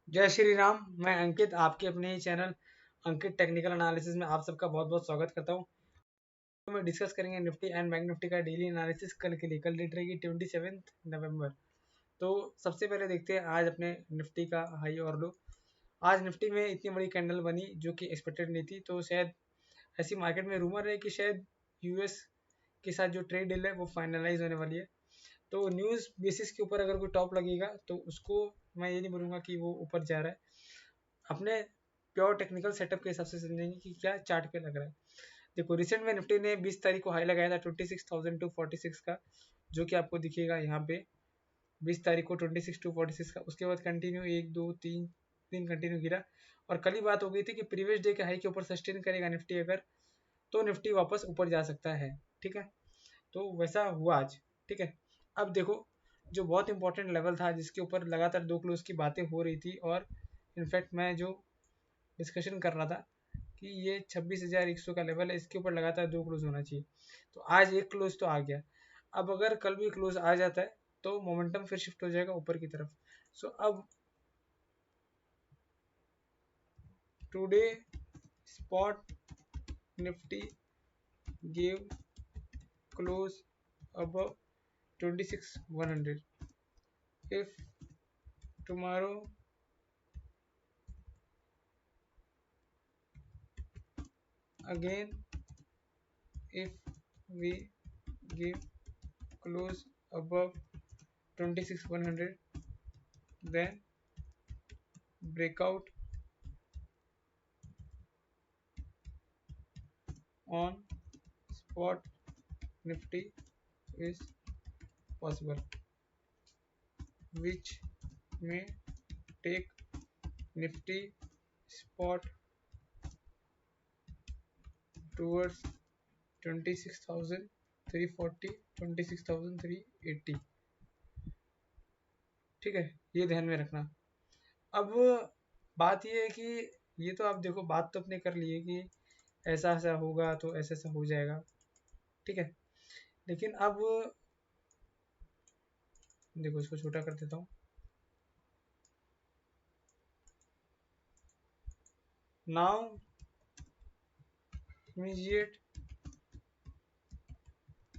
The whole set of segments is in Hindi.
जय श्री राम। मैं अंकित आपके अपने ही चैनल अंकित टेक्निकल एनालिसिस में आप सबका बहुत बहुत स्वागत करता हूं। तो मैं डिस्कस करेंगे निफ्टी एंड बैंक निफ्टी का डेली एनालिसिस कल के लिए। कल डेट रहेगी 27 नवंबर। तो सबसे पहले देखते हैं आज अपने निफ्टी का हाई और लो। आज निफ्टी में इतनी बड़ी कैंडल बनी जो कि एक्सपेक्टेड नहीं थी। तो शायद ऐसी मार्केट में रूमर है कि शायद यूएस के साथ जो ट्रेड डील है वो फाइनलाइज होने वाली है। तो न्यूज़ बेसिस के ऊपर अगर कोई टॉप लगेगा तो उसको मैं ये नहीं बोलूँगा कि वो ऊपर जा रहा है। अपने प्योर टेक्निकल सेटअप के हिसाब से समझेंगे कि क्या चार्ट पे लग रहा है। देखो रिसेंट में निफ्टी ने 20 तारीख को हाई लगाया था 26,246 का, जो कि आपको दिखेगा यहाँ पे 20 तारीख को 26,246 का। उसके बाद कंटिन्यू एक दो तीन दिन कंटिन्यू गिरा और कल ही बात हो गई थी कि प्रीवियस डे के हाई के ऊपर सस्टेन करेगा निफ्टी अगर, तो निफ्टी वापस ऊपर जा सकता है। ठीक है, तो वैसा हुआ आज। ठीक है, अब देखो जो बहुत इंपॉर्टेंट लेवल था जिसके ऊपर लगातार दो क्लोज की बातें हो रही थी और इनफैक्ट मैं जो डिस्कशन कर रहा था कि ये 26,100 का लेवल है, इसके ऊपर लगातार दो क्लोज होना चाहिए। तो आज एक क्लोज तो आ गया। अब अगर कल भी क्लोज आ जाता है तो मोमेंटम फिर शिफ्ट हो जाएगा ऊपर की तरफ। सो अब today spot Nifty give close above 26,100. If tomorrow again, if we give close above 26,100, then breakout on spot nifty is possible, which may take nifty spot towards 26,340, 26,380। ठीक है, ये ध्यान में रखना। अब बात ये है कि ये तो आप देखो बात तो अपने कर लिए कि ऐसा ऐसा होगा तो ऐसा ऐसा हो जाएगा। ठीक है, लेकिन अब देखो इसको छोटा कर देता हूँ। Now immediate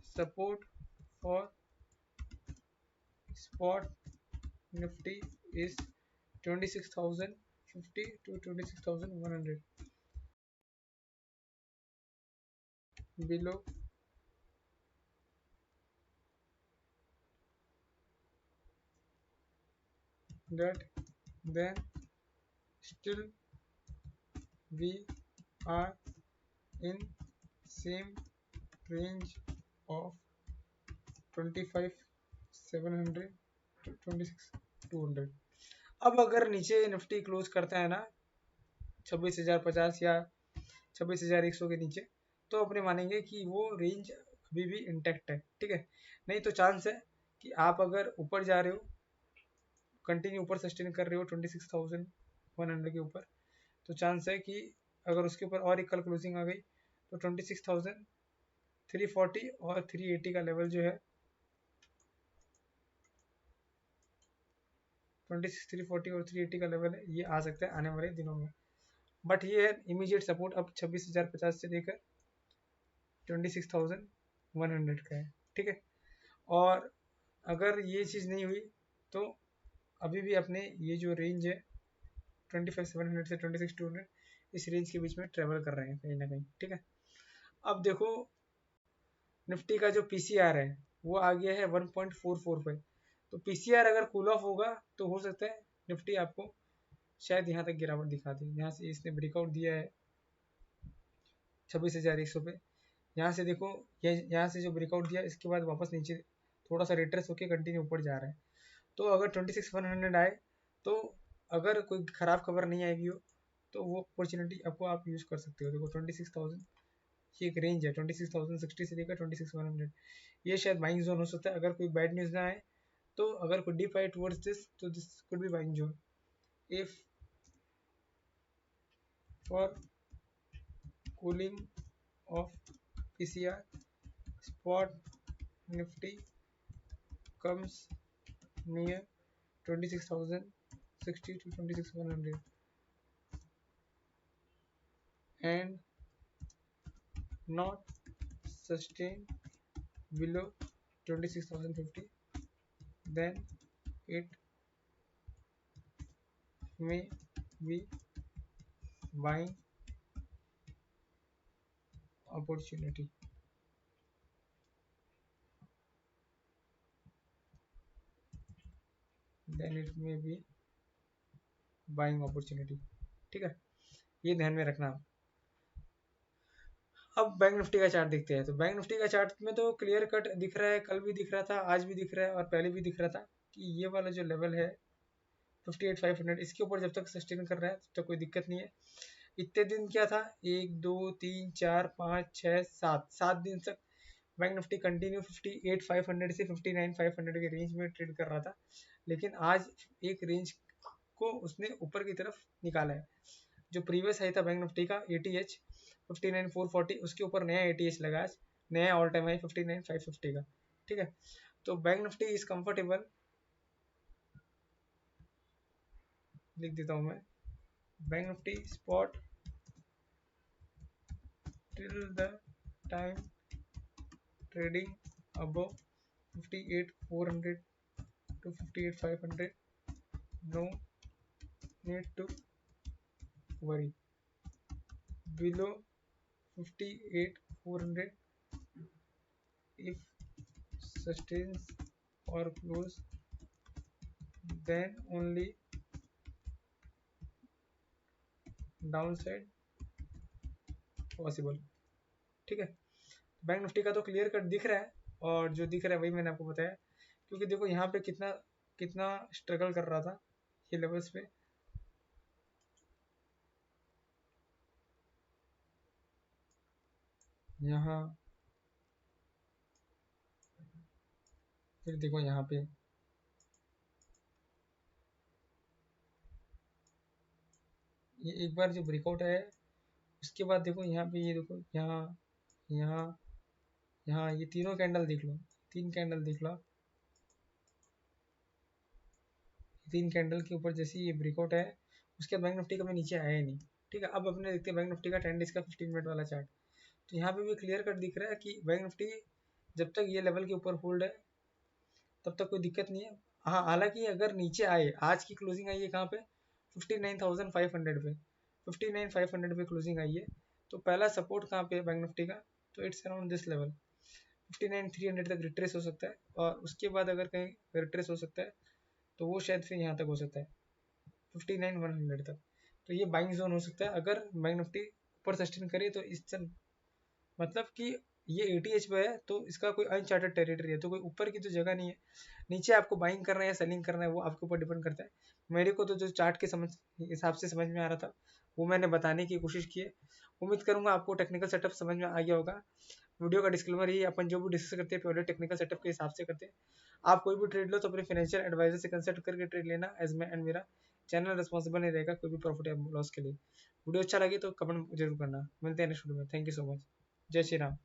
support for spot Nifty is 26,050 to 26,100। below that, then still we are in same range of 25,700 to 26,200। अब अगर नीचे निफ्टी क्लोज करता है ना 26,050 या 26,100 के नीचे, तो अपने मानेंगे कि वो रेंज अभी भी इंटैक्ट है। ठीक है, नहीं तो चांस है कि आप अगर ऊपर जा रहे हो, कंटिन्यू ऊपर सस्टेन कर रहे हो 26,100 के ऊपर, तो चांस है कि अगर उसके ऊपर और एक कल क्लोजिंग आ गई तो 26,340 और 380 का लेवल जो है 26,340 और 380 का लेवल है, ये आ सकता है आने वाले दिनों में। बट ये है इमीडिएट सपोर्ट अब 26,050 से लेकर 26,100 का है। ठीक है, और अगर ये चीज़ नहीं हुई तो अभी भी अपने ये जो रेंज है 25,700 से 26,200, इस रेंज के बीच में ट्रेवल कर रहे हैं कहीं ना कहीं। ठीक है, अब देखो निफ्टी का जो पीसीआर है वो आ गया है 1.445। तो पीसीआर अगर कूल ऑफ होगा तो हो सकता है निफ्टी आपको शायद यहाँ तक गिरावट दिखा दे। यहाँ से इसने ब्रेकआउट दिया है 26,100 पे। यहाँ से देखो ये यहाँ से जो ब्रेकआउट दिया इसके बाद वापस नीचे थोड़ा सा रिट्रेस होकर कंटिन्यू ऊपर जा रहा है। तो अगर 26,100 आए तो अगर कोई ख़राब खबर नहीं आएगी हो तो वो अपॉर्चुनिटी आपको आप यूज़ कर सकते हो। देखो 26,000 ये एक रेंज है, 26,060 से लेकर 26,100, ये शायद बाइंग जोन हो सकता है अगर कोई बैड न्यूज़ ना आए। तो अगर कोई डीप आए टुवर्ड्स दिस तो this could be buying zone. If for cooling of PCR spot nifty comes near 26,060 60 to 26,100 and not sustain below 26,050, then it may be buying opportunity. Then it may be buying opportunity. ठीक है, ये ध्यान में रखना आप। अब बैंक निफ्टी का चार्ट देखते हैं। तो बैंक निफ्टी का चार्ट में तो क्लियर कट दिख रहा है, कल भी दिख रहा था, आज भी दिख रहा है और पहले भी दिख रहा था कि ये वाला जो लेवल है 58,500, इसके ऊपर जब तक सस्टेन कर रहा है तब तक कोई दिक्कत नहीं है। इतने दिन क्या था, 1 2 3 4 5 6 7 दिन तक बैंक निफ्टी कंटिन्यू 58,500 से 59,500 के रेंज में ट्रेड कर रहा था, लेकिन आज एक रेंज को उसने ऊपर की तरफ निकाला है। जो प्रीवियस हाई था बैंक निफ्टी का ATH 59,440, उसके ऊपर नया ATH लगा आज, नया ऑल टाइम हाई 59,550 का। ठीक है, तो बैंक निफ्टी इज कंफर्टेबल, लिख देता हूं मैं, bank Nifty spot till the time trading above 58,400 to 58,500, no need to worry. Below 58,400, if sustains or close, then only downside possible. ठीक है, बैंक निफ्टी का तो क्लियर कट दिख रहा है, और जो दिख रहा है वही मैंने आपको बताया, क्योंकि देखो यहाँ पे कितना कितना स्ट्रगल कर रहा था ये लेवल्स पे। यहाँ फिर देखो यहाँ पे ये एक बार जो ब्रेकआउट है, उसके बाद देखो यहाँ पे, ये देखो यहाँ यहाँ यहाँ ये तीनों कैंडल देख लो, 3 कैंडल देख लो, 3 कैंडल के ऊपर जैसे ये ब्रेकआउट है, उसके बाद बैंक निफ्टी कभी नीचे आया ही नहीं। ठीक है, अब अपने देखते हैं बैंक निफ्टी का 10 डेज का 15 मिनट वाला चार्ट। तो यहाँ पे भी क्लियर कट दिख रहा है कि बैंक निफ्टी जब तक ये लेवल के ऊपर होल्ड है तब तक कोई दिक्कत नहीं है। हाँ, हालांकि अगर नीचे आए, आज की क्लोजिंग आई है कहाँ पे, 59,500 पे, 59,500 पे क्लोजिंग आई है। तो पहला सपोर्ट कहाँ पे है बैंक निफ्टी का, तो इट्स अराउंड दिस लेवल 59,300 तक रिट्रेस हो सकता है, और उसके बाद अगर कहीं रिट्रेस हो सकता है तो वो शायद फिर यहाँ तक हो सकता है 59,100 तक। तो ये बाइंग जोन हो सकता है अगर बैंक निफ्टी ऊपर सस्टेन करे, तो इस मतलब कि ये ATH पे है तो इसका कोई अनचार्टेड टेरिटरी है, तो कोई ऊपर की तो जगह नहीं है। नीचे आपको बाइंग करना है या सेलिंग करना है वो आपके ऊपर डिपेंड करता है। मेरे को तो जो चार्ट के समझ हिसाब से समझ में आ रहा था वो मैंने बताने की कोशिश की है। उम्मीद करूंगा आपको टेक्निकल सेटअप समझ में आ गया होगा। वीडियो का डिस्क्लेमर ही, अपन जो भी डिस्कस करते हैं प्योरली टेक्निकल सेटअप के हिसाब से करते हैं। आप कोई भी ट्रेड लो तो अपने फाइनेंशियल एडवाइजर से कंसल्ट करके ट्रेड लेना, एज मैं एंड मेरा चैनल रिस्पॉन्सिबल नहीं रहेगा कोई भी प्रॉफिट या लॉस के लिए। वीडियो अच्छा लगे तो कमेंट जरूर करना। मिलते हैं नेक्स्ट वीडियो में। Thank you so much. जय श्री राम।